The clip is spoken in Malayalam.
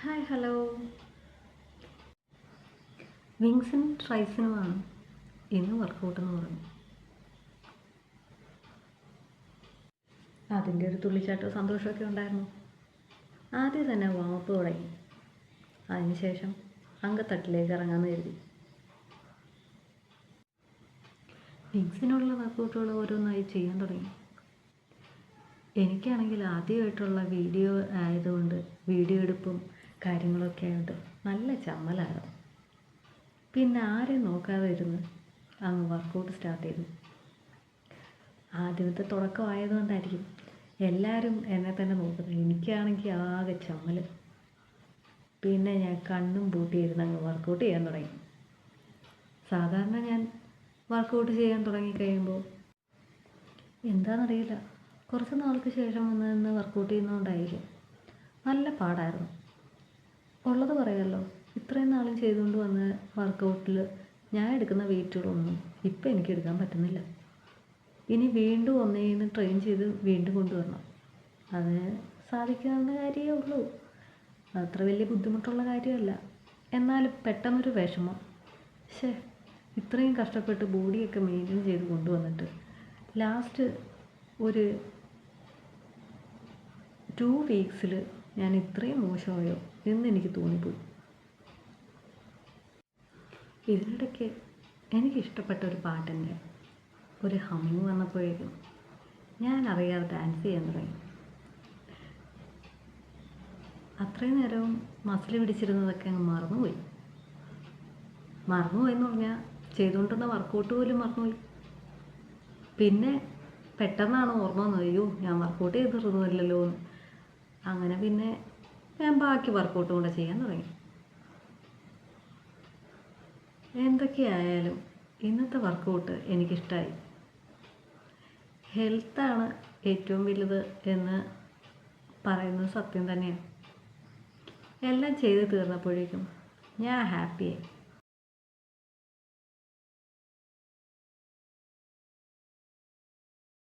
Hi hello. വിങ്സിനും ട്രൈസിനുമാണ് ഇന്ന് വർക്കൗട്ട് എന്ന് പറഞ്ഞു. അതിൻ്റെ ഒരു തുള്ളിച്ചാട്ടവും സന്തോഷമൊക്കെ ഉണ്ടായിരുന്നു. ആദ്യം തന്നെ വാമപ്പ് തുടങ്ങി. അതിനുശേഷം അങ്കത്തട്ടിലേക്ക് ഇറങ്ങാമെന്ന് കരുതി. വിങ്സിനുള്ള വർക്കൗട്ടുകൾ ഓരോന്നായി ചെയ്യാൻ തുടങ്ങി. എനിക്കാണെങ്കിൽ ആദ്യമായിട്ടുള്ള വീഡിയോ ആയതുകൊണ്ട് വീഡിയോ എടുപ്പും കാര്യങ്ങളൊക്കെ ആയതുകൊണ്ട് നല്ല ചമ്മലായിരുന്നു. പിന്നെ ആരെയും നോക്കാതെ ഇരുന്ന് അങ്ങ് വർക്കൗട്ട് സ്റ്റാർട്ട് ചെയ്തു. ആദ്യത്തെ തുടക്കമായതുകൊണ്ടായിരിക്കും എല്ലാവരും എന്നെ തന്നെ നോക്കുന്നത്. എനിക്കാണെങ്കിൽ ആകെ ചമ്മൽ. പിന്നെ ഞാൻ കണ്ണും പൂട്ടിയിരുന്ന് അങ്ങ് വർക്കൗട്ട് ചെയ്യാൻ തുടങ്ങി. സാധാരണ ഞാൻ വർക്കൗട്ട് ചെയ്യാൻ തുടങ്ങിക്കഴിയുമ്പോൾ എന്താണെന്നറിയില്ല, കുറച്ച് നാൾക്ക് ശേഷം വന്ന് വർക്കൗട്ട് ചെയ്യുന്നതുകൊണ്ടായിരിക്കും നല്ല പാടായിരുന്നു. ഉള്ളത് പറയാമല്ലോ, ഇത്രയും നാളും ചെയ്തുകൊണ്ട് വന്ന വർക്കൗട്ടിൽ ഞാൻ എടുക്കുന്ന വെയിറ്റുകളൊന്നും ഇപ്പം എനിക്ക് എടുക്കാൻ പറ്റുന്നില്ല. ഇനി വീണ്ടും ഒന്നേന്ന് ട്രെയിൻ ചെയ്ത് വീണ്ടും കൊണ്ടുവരണം. അതിന് സാധിക്കാവുന്ന കാര്യമേ ഉള്ളൂ. അത്ര വലിയ ബുദ്ധിമുട്ടുള്ള കാര്യമല്ല. എന്നാലും പെട്ടെന്നൊരു വിഷമം. ഇത്രയും കഷ്ടപ്പെട്ട് ബോഡിയൊക്കെ മെയിൻറ്റെയിൻ ചെയ്ത് കൊണ്ടുവന്നിട്ട് ലാസ്റ്റ് ഒരു 2 വീക്സിൽ ഞാൻ ഇത്രയും മോശമായോ എന്ന് എനിക്ക് തോന്നിപ്പോയി. ഇതിനിടയ്ക്ക് എനിക്കിഷ്ടപ്പെട്ട ഒരു പാട്ടിൻ്റെ ഒരു ഹമ്മിങ് വന്നപ്പോഴേക്കും ഞാൻ അറിയാതെ ഡാൻസ് ചെയ്യാൻ തുടങ്ങി. അത്രയും നേരവും മസിൽ പിടിച്ചിരുന്നതൊക്കെ അങ്ങ് മറന്നുപോയെന്ന് പറഞ്ഞാൽ ചെയ്തുകൊണ്ടിരുന്ന വർക്കൗട്ട് പോലും മറന്നുപോയി. പിന്നെ പെട്ടെന്നാണ് ഓർമ്മ വന്നത്, അയ്യോ ഞാൻ വർക്കൗട്ട് ചെയ്തിരുന്നില്ലല്ലോ എന്ന്. അങ്ങനെ പിന്നെ ഞാൻ ബാക്കി വർക്കൗട്ടും കൂടെ ചെയ്യാൻ തുടങ്ങി. എന്തൊക്കെയായാലും ഇന്നത്തെ വർക്കൗട്ട് എനിക്കിഷ്ടമായി. ഹെൽത്താണ് ഏറ്റവും വലുത് എന്ന് പറയുന്നത് സത്യം തന്നെയാണ്. എല്ലാം ചെയ്ത് തീർന്നപ്പോഴേക്കും ഞാൻ ഹാപ്പിയായി.